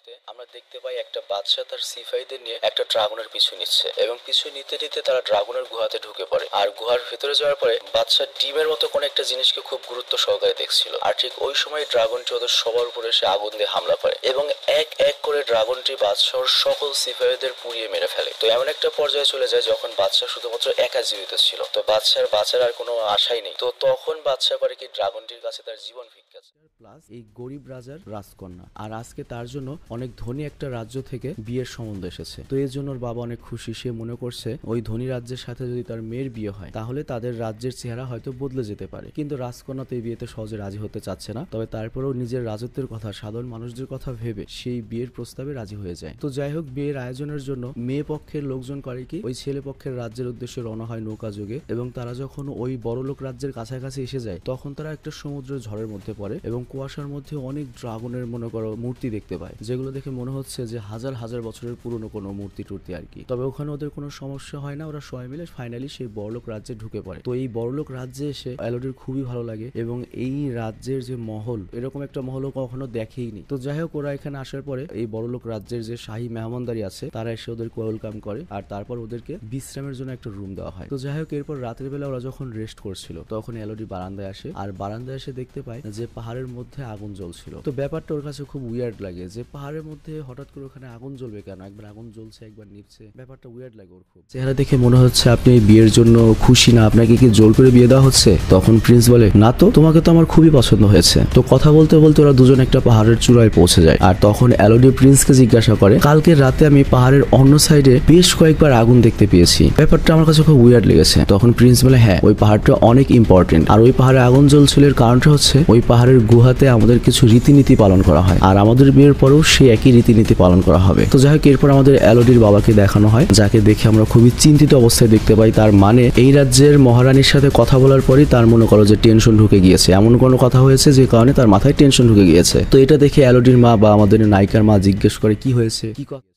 সিনেমাতে আমরা দেখতে পাই একটা বাদশা তার সিপাহীদের নিয়ে একটা ড্রাগনের পিছু নিচ্ছে এবং পিছু নিতে নিতে তারা ড্রাগনের গুহাতে ঢুকে পড়ে। আর গুহার ভেতরে যাওয়ার পরে বাদশা ডিমের মতো কোন একটা জিনিসকে খুব গুরুত্ব সহকারে দেখছিল। আর ঠিক ওই সময় ড্রাগনটি ওদের সবার উপরে এসে আগুন দিয়ে হামলা করে এবং এক এক করে ড্রাগনটি বাদশাহর সকল সিপাহীদের পুড়িয়ে মেরে ফেলে। তো এমন একটা পর্যায়ে চলে যায় যখন বাদশা শুধুমাত্র একা জীবিত ছিল, তো বাদশার বাঁচার আর কোনো আশাই নেই। তো তখন বাদশা পারে কি ড্রাগনটির কাছে তার জীবন ভিক্ষা প্লাস এই গরিব রাজার রাজকন্যা। আর আজকে তার জন্য অনেক ধনী একটা রাজ্য থেকে বিয়ের সম্বন্ধ এসেছে। তো এর জন্য ওর বাবা অনেক খুশি। সে মনে করছে ওই ধনী রাজ্যের সাথে যদি তার মেয়ের বিয়ে হয় তাহলে তাদের রাজ্যের চেহারা হয়তো বদলে যেতে পারে। কিন্তু রাজকন্যা তো এই বিয়েতে সহজে রাজি হতে চাচ্ছে না। তবে তারপরেও নিজের রাজত্বের কথা, সাধারণ মানুষদের কথা ভেবে সেই বিয়ের প্রস্তাবে রাজি হয়ে যায়। তো যাই হোক, বিয়ের আয়োজনের জন্য মেয়ে পক্ষের লোকজন করে কি ওই ছেলে পক্ষের রাজ্যের উদ্দেশ্যে রওনা হয় নৌকা যোগে। এবং তারা যখন ওই বড়লোক রাজ্যের কাছাকাছি এসে যায় তখন তারা একটা সমুদ্রের ঝড়ের মধ্যে পড়ে এবং কুয়াশার মধ্যে অনেক ড্রাগনের মনে করো মূর্তি দেখতে পায়, যেগুলো দেখে মনে হচ্ছে যে হাজার হাজার বছরের পুরনো কোনো মূর্তি টুর্তি আর কি। তবে ওখানে ওদের কোনো সমস্যা হয় না, ওরা সবাই মিলে ফাইনালি সেই বড়লোক রাজ্যে ঢুকে পড়ে। তো এই বড়লোক রাজ্যে এসে এলোডির খুবই ভালো লাগে এবং এই রাজ্যের যে মহল, এরকম একটা মহলও কখনো দেখেইনি। তো যাই হোক, ওরা এখানে আসার পরে এই বড়লোক রাজ্যের যে শাহী মেহমানদারি আছে তারা এসে ওদেরকে ওয়েলকাম করে আর তারপর ওদেরকে বিশ্রামের জন্য একটা রুম দেওয়া হয়। তো যাই হোক, এরপর রাতের বেলা ওরা যখন রেস্ট করছিল তখন এলোডি বারান্দায় আসে আর বারান্দায় এসে দেখতে পায় যে পাহাড়ের মধ্যে আগুন জ্বলছিল। তো ব্যাপারটা ওর কাছে খুব উইয়ার্ড লাগে যে পাহাড়ের মধ্যে হঠাৎ করে ওখানে আগুন জ্বলবে কেন, একবার আগুন জ্বলছে একবার নিভছে, ব্যাপারটা উইয়ার্ড লাগে ওর খুব। চেহারা দেখে মনে হচ্ছে আপনি এই বিয়ের জন্য খুশি না, আপনাকে কি জোর করে বিয়ে দেওয়া হচ্ছে? তখন প্রিন্স বলে না তো, তোমাকে তো আমার খুবই পছন্দ হয়েছে। তো কথা বলতে বলতে ওরা দুজন একটা পাহাড়ের চূড়ায় পৌঁছে যায় আর তখন এলোডি প্রিন্সকে জিজ্ঞাসা করে কালকে রাতে আমি পাহাড়ের অন্য সাইডে বেশ কয়েকবার আগুন দেখতে পেয়েছি, ব্যাপারটা আমার কাছে খুব উইয়ার্ড লেগেছে। তখন প্রিন্স বলে হ্যাঁ, ওই পাহাড়টা অনেক ইম্পর্টেন্ট আর ওই পাহাড়ে আগুন জ্বলছিল এর কারণটা হচ্ছে ওই পাহাড়ের গুহাতে আমাদের কিছু রীতিনীতি পালন করা হয় আর আমাদের বিয়ের পরেও সেই একই রীতিনীতি পালন করা হবে। তো যাই হোক, এরপর আমাদের এলোডির বাবাকে দেখানো হয়, যাকে দেখে আমরা খুবই চিন্তিত অবস্থায় দেখতে পাই। তার মানে এই রাজ্যের মহারানীর সাথে কথা বলার পরই তার মনে করো যে টেনশন ঢুকে গিয়েছে, এমন কোনো কথা হয়েছে যে কারণে তার মাথায় টেনশন ঢুকে গিয়েছে। তো এটা দেখে এলোডির মা বা আমাদের নায়িকার মা জিজ্ঞেস করে কি হয়েছে, কি কথা।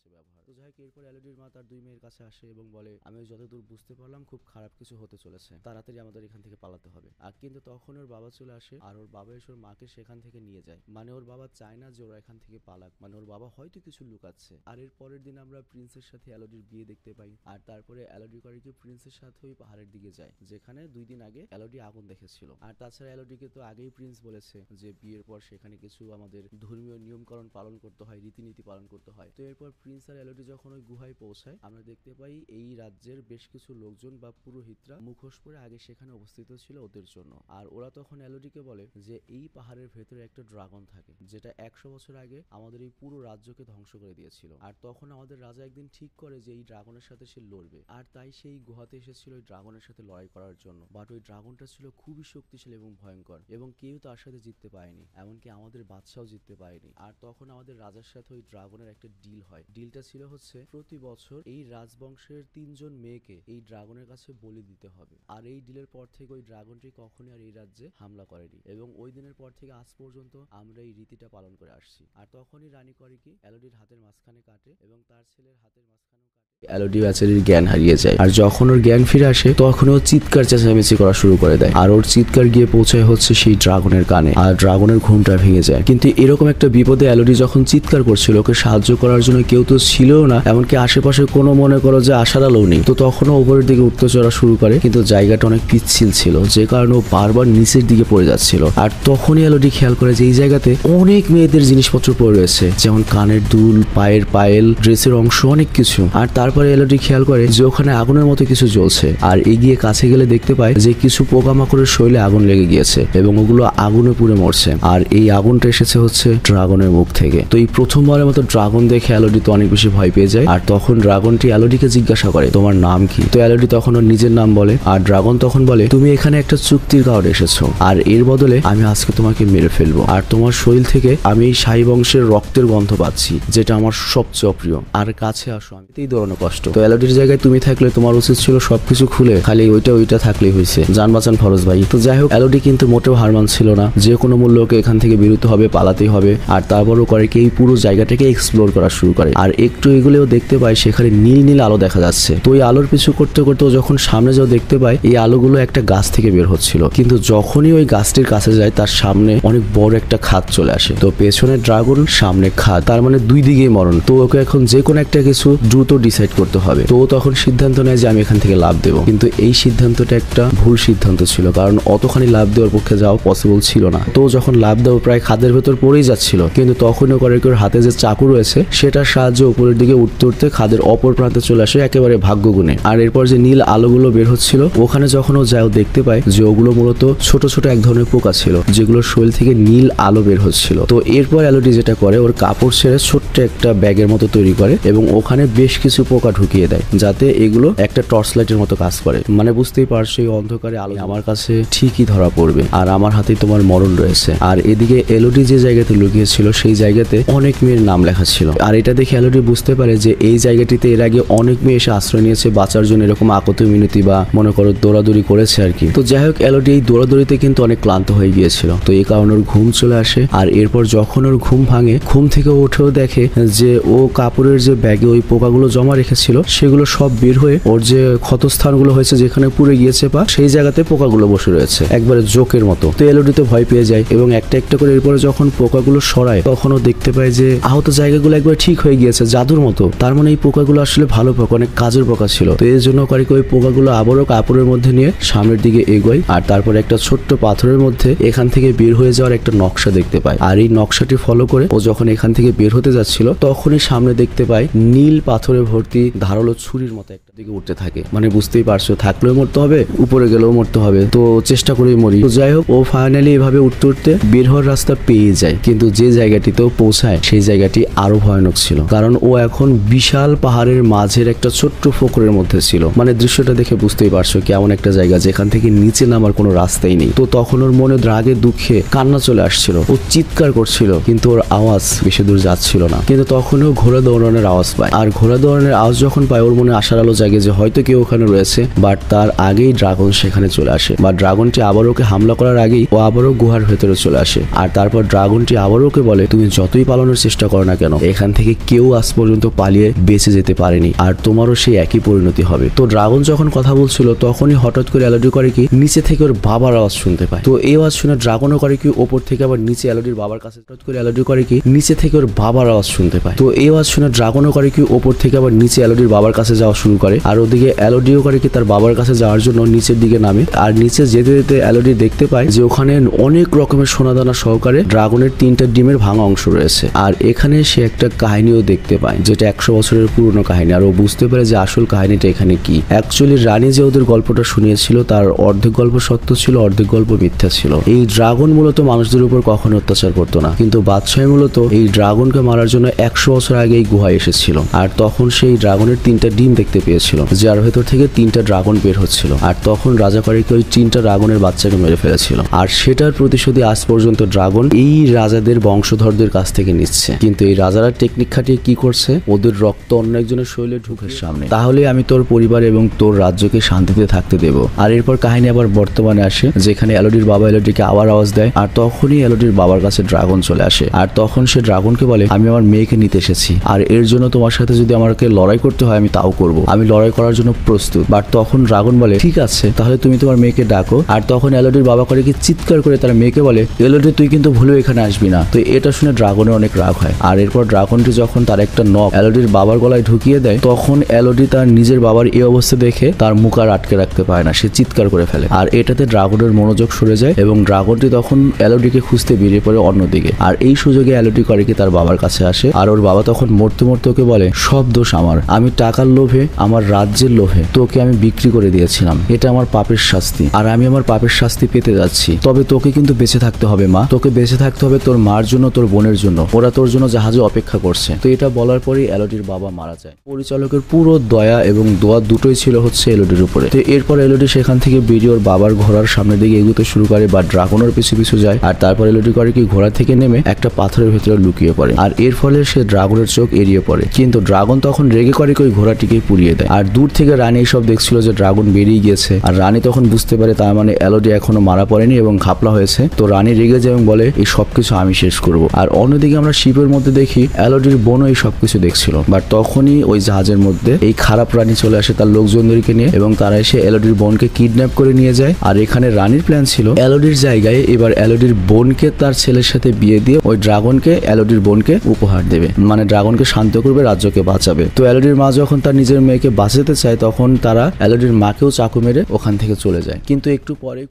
এরপর এলোডির মা তার দুই মেয়ের কাছে আসে এবং বলে আমি যতদূর বুঝতে পারলাম খুব খারাপ কিছু হতে চলেছে, তাড়াতাড়ি আমাদের এখান থেকে পালাতে হবে। আর কিন্তু তখন ওর বাবা চলে আসে আর ওর বাবা এসে ওর মাকে সেখান থেকে নিয়ে যায়। মানে ওর বাবা চায় না যে ওরা এখান থেকে পালাক, মানে ওর বাবা হয়তো কিছু লুকাচ্ছে। আর এর পরের দিন আমরা প্রিন্সের সাথে এলোডির বিয়ে দেখতে পাই আর তারপরে এলোডি করে কি প্রিন্সের সাথে ওই পাহাড়ের দিকে যায় যেখানে 2 দিন আগে এলোডি আগুন দেখেছিল। আর তাছাড়া এলোডিকে তো আগেই প্রিন্স বলেছে যে বিয়ের পর সেখানে কিছু আমাদের ধর্মীয় নিয়মকানুন পালন করতে হয়, রীতিনীতি পালন করতে হয়। তো এরপর প্রিন্স আর এলোডি যখন ওই গুহায় পৌঁছায় আমরা দেখতে পাই এই রাজ্যের বেশ কিছু লোকজন বা পুরোহিতরা মুখোশ পরে আগে সেখানে অবস্থিত ছিল ওদের জন্য। আর ওরা তখন এলোডিকে বলে যে এই পাহাড়ের ভেতরে একটা ড্রাগন থাকে যেটা 100 বছর আগে আমাদের এই পুরো রাজ্যকে ধ্বংস করে দিয়েছিল। আর তখন আমাদের রাজা একদিন ঠিক করে যে এই ড্রাগনের সাথে সে লড়বে আর তাই সেই গুহাতে এসেছিল ওই ড্রাগনের সাথে লড়াই করার জন্য। বাট ওই ড্রাগনটা ছিল খুবই শক্তিশালী এবং ভয়ঙ্কর এবং কেউ তার সাথে জিততে পারেনি, এমনকি আমাদের বাদশাও জিততে পারেনি। আর তখন আমাদের রাজার সাথে ওই ড্রাগনের একটা ডিল হয়। ডিলটা ছিল হচ্ছে প্রতি বছর এই রাজবংশের 3 জন মেয়েকে এই ড্রাগনের কাছে বলি দিতে হবে। আর এই ডিলের পর থেকে ওই ড্রাগনটি কখনোই আর এই রাজ্যে হামলা করেনি এবং ওই দিনের পর থেকে আজ পর্যন্ত আমরা এই রীতিটা পালন করে আসছি। আর তখনই রানী করে কি এলোডির হাতের মাঝখানে কাটে এবং তার ছেলের হাতের মাঝখানেও কাটে। এলোডি বেচারির জ্ঞান হারিয়ে যায় আর যখন ওর জ্ঞান ফিরে আসে তখন ও চিৎকার চেঁচামেচি করা শুরু করে দেয় আর ওর চিৎকার গিয়ে পৌঁছায় হচ্ছে সেই ড্রাগনের কানে আর ড্রাগনের ঘুমটা ভেঙে যায়। কিন্তু এরকম একটা বিপদে এলোডি যখন চিৎকার করছিল ওকে সাহায্য করার জন্য কেউ তো ছিল না, এমনকি আশেপাশে কোনো মনে করো যে আশার আলো নেই। তো তখনও উপরের দিকে উঠতে চড়া শুরু করে কিন্তু জায়গাটা অনেক পিচ্ছিল ছিল যে কারণে ও বারবার নিচের দিকে পড়ে যাচ্ছিল। আর তখনই এলোডি খেয়াল করে যে এই জায়গাতে অনেক মেয়েদের জিনিসপত্র পড়ে রয়েছে, যেমন কানের দুল, পায়ের পায়েল, ড্রেসের অংশ, অনেক কিছু। আর তারপরে এলোডি খেয়াল করে যে ওখানে আগুনের মতো কিছু জ্বলছে আর এগিয়ে কাছে গেলে দেখতে পায় যে কিছু পোকামাকড়ের শরীরে আগুন লেগে গিয়েছে এবং ওগুলো আগুনে পুড়ে মরছে। আর এই আগুনটা এসেছে হচ্ছে ড্রাগনের মুখ থেকে। তো এই প্রথমবারের মতো ড্রাগন দেখে এলোডি তো অনেক বেশি ভয় পেয়ে যায়। আর তখন ড্রাগনটি এলোডিকে জিজ্ঞাসা করে তোমার নাম কি? তো এলোডি তখন ওর নিজের নাম বলে আর ড্রাগন তখন বলে তুমি এখানে একটা চুক্তির কারণে এসেছো আর এর বদলে আমি আজকে তোমাকে মেরে ফেলবো আর তোমার শরীর থেকে আমি এই শাহী বংশের রক্তের গন্ধ পাচ্ছি যেটা আমার সবচেয়ে অপ্রিয়, আর কাছে আসো, আমি এই ধরনের কষ্ট। তো এলোডির জায়গায় তুমি থাকলে তোমার উচিত ছিল সবকিছু খুলে খালি ওইটা থাকলেই হয়েছে, যান বাঁচান ফরজ ভাই। তো যাই হোক, এলোডি কিন্তু মোটেও হার মানছিল না, যে কোনো মূল্যে ওকে এখান থেকে বেরোতে হবে, পালাতেই হবে। আর তারপরও করে কি এই পুরো জায়গাটাকে এক্সপ্লোর করা শুরু করে আর একটু এগুলেও দেখতে পায় সেখানে নীল নীল আলো দেখা যাচ্ছে। তো ওই আলোর পিছু করতে করতে ও যখন সামনে যাও দেখতে পায় এই আলোগুলো একটা গাছ থেকে বের হচ্ছিল, কিন্তু যখনই ওই গাছটির কাছে যায় তার সামনে অনেক বড় একটা খাদ চলে আসে। তো পেছনে ড্রাগন, সামনে খাদ, তার মানে দুই দিকেই মরণ। তো ওকে এখন যে কোনো একটা কিছু দ্রুত ডিসাইড করতে হবে। তো ও তখন সিদ্ধান্ত নেয় যে আমি এখান থেকে লাফ দেবো, কিন্তু এই সিদ্ধান্তটা একটা ভুল সিদ্ধান্ত ছিল, কারণ অতখানি লাফ দেওয়ার পক্ষে যাওয়া পসিবল ছিল না। তো যখন লাফ দেওয়া প্রায় খাদের ভেতর পড়েই যাচ্ছিল, কিন্তু তখনও করে ওর হাতে যে চাকু রয়েছে সেটার সাহায্যে উপরের দিকে উঠতে উঠতে খাদের অপর প্রান্তে চলে আসে একেবারে ভাগ্য গুণে। আর এরপর যে নীল আলোগুলো বের হচ্ছিল ওখানে যখন ও যায়, ও দেখতে পায় যে ওগুলো মূলত ছোট ছোট এক ধরনের পোকা ছিল যেগুলো শরীর থেকে নীল আলো বের হচ্ছিল। তো এরপর এলোডি যেটা করে, ওর কাপড় ছেড়ে ছোট্ট একটা ব্যাগের মতো তৈরি করে এবং ওখানে বেশ কিছু পোকা ঢুকিয়ে দেয় যাতে এগুলো একটা টর্চ লাইটের মতো কাজ করে। মানে বুঝতেই পারছো এই অন্ধকারে আলো আমার কাছে ঠিকই ধরা পড়বে আর আমার হাতে তোমার মরণ রয়েছে। আর এদিকে এলোডি যে জায়গাতে লুকিয়েছিল সেই জায়গাতে অনেক মেয়ের নাম লেখা ছিল। আর এটা দেখে এলোডি বুঝতে পারে যে এই জায়গাটিতে এর আগে অনেক মেয়ে এসে আশ্রয় নিয়েছে বাঁচার জন্য, এরকম আকত মিনতি বা মনে করো দৌড়াদৌড়ি করেছে আর কি। তো যাই হোক, এলোডি এই দৌড়াদৌড়িতে কিন্তু অনেক ক্লান্ত হয়ে গিয়েছিল। তো এই কারণে ওর ঘুম চলে আসে। আর এরপর যখন ওর ঘুম ভাঙে, ঘুম থেকে উঠেও দেখে যে ও কাপড়ের যে ব্যাগে ওই পোকাগুলো জমা রেখেছিল সেগুলো সব বের হয়ে ওর যে ক্ষতস্থানগুলো হয়েছে যেখানে পুড়ে গিয়েছে পা, সেই জায়গাতে পোকাগুলো বসে রয়েছে একবারে জোকের মতো। তো এলোডি তো ভয় পেয়ে যায় এবং একটা একটা করে এরপরে যখন পোকাগুলো সরায় তখন ও দেখতে পায় যে আহত জায়গাগুলো একবার ঠিক হয়ে গিয়েছে জাদুর মতো। তার মানে এই পোকাগুলো আসলে ভালো পোকা, অনেক কাজের পোকা ছিল। তো এর জন্য কারিকে ওই পোকাগুলো আবারও কাপড়ের মধ্যে নিয়ে সামনের দিকে এগোয়। আর তারপর একটা ছোট্ট পাথরের মধ্যে এখান থেকে বের হয়ে যাওয়ার একটা নকশা দেখতে পায়। আর এই নকশাটি ফলো করে ও যখন এখান থেকে বের হতে যাচ্ছিল তখনই সামনে দেখতে পায় নীল পাথরে ভর্তি ধারালো ছুরির মতো একটা দিকে উঠতে থাকে। মানে বুঝতেই পারছো, থাকলেও মরতে হবে, উপরে গেলেও মরতে হবে, তো চেষ্টা করেই মরি। তো যাই হোক, ও ফাইনালি এভাবে উঠতে উঠতে বের হওয়ার রাস্তা পেয়ে যায়, কিন্তু যে জায়গাটিতেও পৌঁছায় সেই জায়গাটি আরো ভয়ানক ছিল, কারণ ও এখন বিশাল পাহাড়ের মাঝের একটা ছোট্ট ফোকরের মধ্যে ছিল। মানে দৃশ্যটা দেখে বুঝতেই পারছো কেমন একটা জায়গা যেখান থেকে নিচে নামার কোনো রাস্তাই নেই। তো তখন ওর মনে রাগে দুঃখে কান্না চলে আসছিল, ও চিৎকার করছিল কিন্তু ওর আওয়াজ বেশি দূর যাচ্ছিল না। কিন্তু তখনও ঘোড়া দৌড়ানোর আওয়াজ পায়, আর ঘোড়া দৌড়ানোর আওয়াজ যখন পায় ওর মনে আশার আলো জাগে যে হয়তো কেউ ওখানে রয়েছে। বাট তার আগেই ড্রাগন সেখানে চলে আসে, বা ড্রাগনটি আবার ওকে হামলা করার আগেই ও আবারও গুহার ভেতরে চলে আসে। আর তারপর ড্রাগনটি আবার ওকে বলে তুমি যতই পালানোর চেষ্টা করো না কেন এখান থেকে কেউ আজ পর্যন্ত পালিয়ে বেঁচে যেতে পারেনি, আর তোমারও সেই একই পরিণতি হবে। তো ড্রাগন যখন কথা বলছিল তখনই হঠাৎ করে এলোডি করে কি নিচে থেকে ওর বাবার আওয়াজ শুনতে পায়। তো এই আওয়াজ শুনে ড্রাগনও করে কি ওপর থেকে আবার নিচে এলোডির বাবার কাছে, হঠাৎ করে এলোডি করে কি নিচে থেকে ওর বাবার আওয়াজ শুনতে পায়। তো এই আওয়াজ শুনে ড্রাগনও করে কি ওপর থেকে আবার নিচে এলোডির বাবার কাছে যাওয়া শুরু করে। আর ওদিকে এলোডিও করে কি তার বাবার কাছে যাওয়ার জন্য নিচের দিকে নামে। আর নিচে যেতে যেতে এলোডি দেখতে পায় যে ওখানে অনেক রকমের সোনাদানা সহকারে ড্রাগনের 3টা ডিমের ভাঙা অংশ রয়েছে। আর এখানে সে একটা কাহিনীও দেখতে পায় যেটা 100 বছরের পুরনো কাহিনী। আর ও বুঝতে পারে যে আসল কাহিনীটা এখানে কি। অ্যাকচুয়ালি রানী যে ওদের গল্পটা শুনিয়েছিল তার অর্ধেক গল্প সত্য ছিল, অর্ধেক গল্প মিথ্যা ছিল। এই ড্রাগন মূলত মানুষদের উপর কখনো অত্যাচার করতো না, কিন্তু বাদশাহ মূলত এই ড্রাগনকে মারার জন্য 100 বছর আগে এই গুহায় এসেছিল। আর তখন সেই ড্রাগনের 3টা ডিম দেখতে পেয়েছিল যার ভেতর থেকে 3টা ড্রাগন বের হচ্ছিল। আর তখন রাজা কারিকে ওই 3টা ড্রাগনের বাচ্চাকে মেরে ফেলেছিল। আর সেটার প্রতিশোধে আজ পর্যন্ত ড্রাগন এই রাজাদের বংশধরদের কাছ থেকে নিচ্ছে। কিন্তু এই রাজারা টেকনিক খাটিয়ে কি করছে, ওদের রক্ত অন্য একজনের শরীরে ঢুকের সামনে, তাহলে আমি তোর পরিবার এবং তোর রাজ্যকে শান্তিতে থাকতে দেব। আর এরপর কাহিনী আবার বর্তমানে আসে যেখানে এলোডির বাবা এলোডিকে আবার আওয়াজ দেয়। আর তখনই এলোডির বাবার কাছে ড্রাগন চলে আসে। আর তখন সে ড্রাগনকে বলে আমি আমার মেয়েকে নিতে এসেছি, আর এর জন্য তোমার সাথে যদি আমাকে লড়াই করতে হয় আমি তাও করব, আমি লড়াই করার জন্য প্রস্তুত। বাট তখন ড্রাগন বলে ঠিক আছে তাহলে তুমি তোমার মেয়েকে ডাকো। আর তখন এলোডির বাবা করে কি চিৎকার করে তার মেয়েকে বলে এলোডি তুই কিন্তু ভুলেও এখানে আসবি না। তো এটা শুনে ড্রাগনের অনেক রাগ হয়। আর এরপর ড্রাগনটি যখন তার একটা নখ এলোডির বাবার গলায় ঢুকিয়ে দেয় তখন এলোডি তার নিজের বাবার এই অবস্থা দেখে তার মুখ আর আটকে রাখতে পারে না, সে চিৎকার করে ফেলে। আর এটাতে ড্রাগনের মনোযোগ সরে যায় এবং ড্রাগনটি তখন এলোডিকে খুঁজতে বেরিয়ে পড়ে অন্যদিকে। আর এই সুযোগে এলোডি করে কি তার বাবার কাছে আসে। আর ওর বাবা তখন মরতে মরতে ওকে বলে সব দোষ আমার, আমি টাকার লোভে আমার রাজ্যের লোভে তোকে আমি বিক্রি করে দিয়েছিলাম, এটা আমার পাপের শাস্তি, আর আমি আমার পাপের শাস্তি পেতে যাচ্ছি। তবে তোকে কিন্তু বেঁচে থাকতে হবে মা, তোকে বেঁচে থাকতে হবে তোর মার জন্য, তোর বোনের জন্য, ওরা তোর জন্য জাহাজে অপেক্ষা করছে। তো এটা বলার পরেই এলোডির বাবা মারা যায়। পরিচালকের পুরো দয়া এবং দোয়া দুটোই ছিল হচ্ছে এলোডির উপরে। তো এরপর এলোডি সেখান থেকে বেরিয়ে ওর বাবার ঘোড়ার সামনের দিকে এগোতে শুরু করে বা ড্রাগনের পিছু পিছু যায়। আর তারপর এলোডি করে কি ঘোড়া থেকে নেমে একটা পাথরের ভেতরে লুকিয়ে পড়ে। আর এর ফলে সে ড্রাগনের চোখ এড়িয়ে পড়ে, কিন্তু ড্রাগন তখন রেগে করে কি ওই ঘোড়াটিকে পুড়িয়ে দেয়। যায়। আর দূর থেকে রানী এইসব দেখছিল যে ড্রাগন বেরিয়ে গিয়েছে, আর রানী তখন বুঝতে পারে তার মানে এলোডি এখনো মারা পড়েনি এবং ঘাপলা হয়েছে। তো রানী রেগে যায় এবং বলে এই সবকিছু আমি শেষ করব। আর অন্যদিকে আমরা শিপের মধ্যে দেখি এলোডির বোনও এই সবকিছু দেখছিল, বাট তখনই ওই জাহাজের মধ্যে এই খারাপ রানী চলে আসে তার লোকজনদেরকে নিয়ে এবং তারা এসে এলোডির বোনকে কিডন্যাপ করে নিয়ে যায়। আর এখানে রানীর প্ল্যান ছিল এলোডির জায়গায় এবার এলোডির বোনকে তার ছেলের সাথে বিয়ে দিয়ে ওই ড্রাগনকে এলোডির বোনকে উপহার দেবে, মানে ড্রাগনকে শান্ত করবে, রাজ্যকে বাঁচাবে। তো এলোডির মা যখন তার নিজের মেয়েকে বাঁচাতে চায় তখন তারা এলোডির মাকেও চাকু মেরে ওখান থেকে চলে যায়। কিন্তু একটু পরে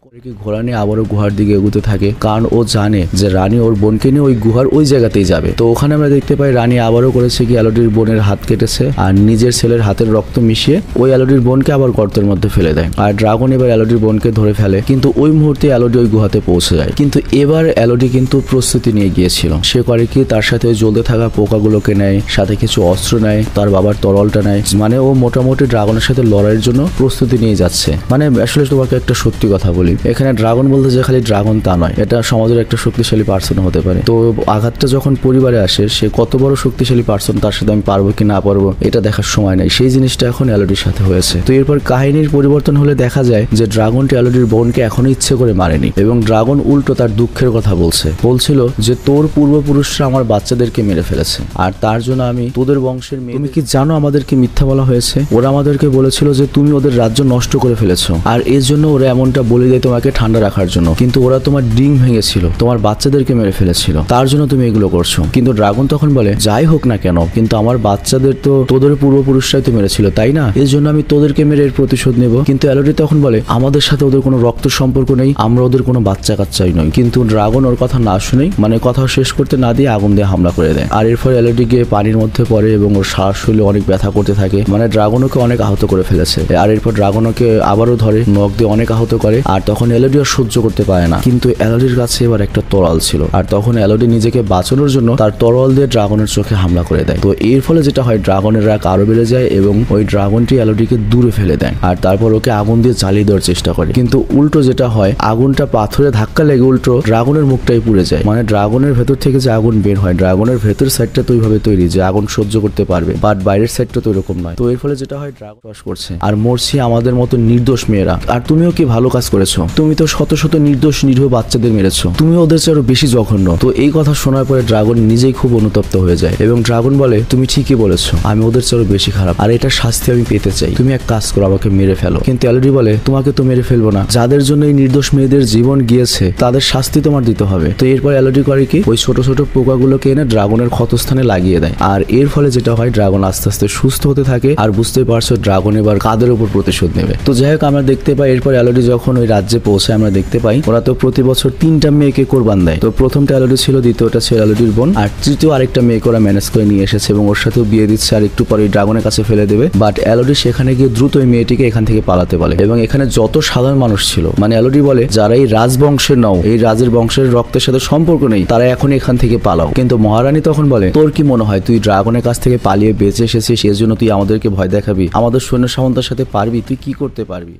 ঘোড়া নিয়ে আবারও গুহার দিকে এগোতে থাকে, কারণ ও জানে যে রানী ওর বোনকে নিয়ে ওই গুহার ওই জায়গাতেই যাবে। তো ওখানে আমরা দেখতে পাই রানী আবারও করেছে কি এলোডির বোনের হাত কেটেছে আর নিজের ছেলের হাতের রক্ত মিশিয়ে ওই এলোডির বোনকে আবার গর্তের মধ্যে ফেলে দেয়। আর ড্রাগন এবার এলোডির বোনকে ধরে ফেলে, কিন্তু ওই মুহূর্তে এলোডি ওই গুহাতে পৌঁছে যায়। কিন্তু এবার এলোডি কিন্তু প্রস্তুতি নিয়ে গিয়েছিল। সে করে কি তার সাথে জ্বলতে থাকা পোকাগুলোকে নেয়, সাথে কিছু অস্ত্র নেয়, তার বাবার তরলটা নেয়, মানে ও মোটামুটি ড্রাগনের সাথে লড়াইয়ের জন্য প্রস্তুতি নিয়ে যাচ্ছে। মানে আসলে তোমাকে একটা সত্যি কথা বলি, এখানে ড্রাগন বলতে যে খালি ড্রাগন তা নয়, এটা সমাজের একটা শক্তিশালী পার্সন হতে পারে। তো আঘাতটা যখন পরিবারে আসে সে কত বড় শক্তিশালী পার্সন, তার সাথে আমি পারবো কি না পারবো এটা দেখার সময় নাই, সেই জিনিসটা এখন এলোডির সাথে হয়েছে। তো এরপর কাহিনীর পরিবর্তন হলে দেখা যায় যে ড্রাগনটি এলোডির বোনকে এখনো ইচ্ছে করে মারেনি এবং ড্রাগন উল্টো তার দুঃখের কথা বলছিল যে তোর পূর্বপুরুষরা আমার বাচ্চাদেরকে মেরে ফেলেছে আর তার জন্য আমি তোদের বংশের মেয়ে। তুমি কি জানো আমাদেরকে মিথ্যা বলা হয়েছে? ওরা আমাদেরকে বলেছিল যে তুমি ওদের রাজ্য নষ্ট করে ফেলেছো আর এর জন্য ওরা এমনটা বলে দেয় তোমাকে ঠান্ডা রাখার জন্য, কিন্তু ওরা তোমার ডিম ভেঙেছিল, তোমার বাচ্চাদেরকে মেরে ফেলেছিল, তার জন্য তুমি এগুলো করছো। কিন্তু ড্রাগন তখন বলে যাই হোক না কেন, কিন্তু আমার বাচ্চাদের তো তোদের পূর্বপুরুষরাই তো মেরেছিল তাই না, এর জন্য আমি তোদেরকে মেরে এর প্রতিশোধ নেব। কিন্তু এলোডি তখন বলে আমাদের সাথে ওদের কোনো রক্ত সম্পর্ক নেই, আমরা ওদের কোনো বাচ্চা কাচ্চাই নই। কিন্তু ড্রাগন ওর কথা না শুনেই মানে কথা শেষ করতে না দিয়ে আগুন দিয়ে হামলা করে দেয়। আর এরপর এলোডি গিয়ে পানির মধ্যে পড়ে এবং ওর শ্বাস হলে অনেক ব্যথা করতে থাকে, মানে ড্রাগন ওকে অনেক আহত করে ফেলেছে। আর এরপর ড্রাগন ওকে আবারও ধরে নখ দিয়ে অনেক আহত করে, আর তখন এলোডি আর সহ্য করতে পারে না। কিন্তু এলোডির কাছে এবার একটা তরল ছিল, আর তখন এলোডি নিজেকে বাঁচানোর জন্য তার তরল দিয়ে ড্রাগনের চোখে হামলা করে দেয়। তো এর ফলে যেটা হয় ড্রাগনের রাগ আরো বেড়ে যায় এবং ওই ড্রাগনটি এলোডিকে দূরে ফেলে দেয় আর তারপর ওকে আগুন দিয়ে জ্বালিয়ে দেওয়ার চেষ্টা করে। কিন্তু উল্টো যেটা হয় আগুনটা পাথরে ধাক্কা লেগে উল্টো ড্রাগনের মুখটাই পুড়ে যায়, মানে ড্রাগনের ভেতর থেকে যে আগুন বের হয় ড্রাগনের ভেতর সাইডটা তো ওইভাবে তৈরি যে আগুন সহ্য করতে পারবে, বাট বাইরের সাইডটা তো এরকম নয়। তো এর ফলে যেটা হয় ড্রাগন চাষ করছে আর মরছি আমাদের মতো নির্দোষ মেয়েরা। আর তুমিও কি ভালো কাজ করেছো, তুমি তো শত শত নির্দোষ নিরীহ বাচ্চাদের মেরেছো, তুমি ওদের চেয়ে আরো বেশি জঘন্য। তো এই কথা শোনার পরে ড্রাগন নিজেই খুব অনুতপ্ত হয়ে যায় এবং ড্রাগন বলে তুমি ঠিকই বলেছো, আমি ওদের চেয়ে আরো বেশি খারাপ আর এটার শাস্তি আমি পেতে চাই, তুমি এক কাজ করো আমাকে মেরে ফেলো। কিন্তু এলোডি বলে তোমাকে তো মেরে ফেলবো না, যাদের জন্য এই নির্দোষ মেয়েদের জীবন গিয়েছে তাদের শাস্তি তোমার দিতে হবে। তো এরপর এলোডি করে কি ওই ছোট ছোট পোকাগুলোকে এনে ড্রাগনের ক্ষতস্থানে লাগিয়ে দেয়, আর এর ফলে যেটা হয় ড্রাগন আস্তে আস্তে সুস্থ হতে থাকে। আর বুঝতে পারছো ড্রাগন এবার কাদের উপর প্রতিশোধ নেবে। তো যাই হোক আমরা দেখতে পাই এরপর এলোডি যখন ওই রাজ্যে পৌঁছায় আমরা দেখতে পাই ওরা তো প্রতি বছর 3টা মেয়েকে কোরবান দেয়। তো প্রথমটা এলোডি ছিল, দ্বিতীয়টা ছিল এলোডির বোন, আর তৃতীয় আরেকটা মেয়েকে ওরা ম্যানেজ করে নিয়ে এসেছে এবং ওর সাথেও বিয়ে দিচ্ছে আর একটু পরে ড্রাগনের কাছে ফেলে দেবে। বাট এলোডি সেখানে গিয়ে দ্রুত ওই মেয়েটিকে এখান থেকে পালাতে বলে এবং এখানে যত সাধারণ মানুষ ছিল মানে এলোডি বলে যারা এই রাজবংশের নও, এই রাজের বংশের রক্তের সাথে সম্পর্ক নেই, তারা এখন এখান থেকে পালাও। কিন্তু মহারানী তখন বলে তোর কি মনে হয় তুই ড্রাগনের কাছ থেকে পালিয়ে বেঁচে এসেছিস, সেজন্য তুই আমাদেরকে ভয় দেখাবি, আমাদের সৈন্য সামন্তের সাথে পারবি, তুই কি করতে পারবি?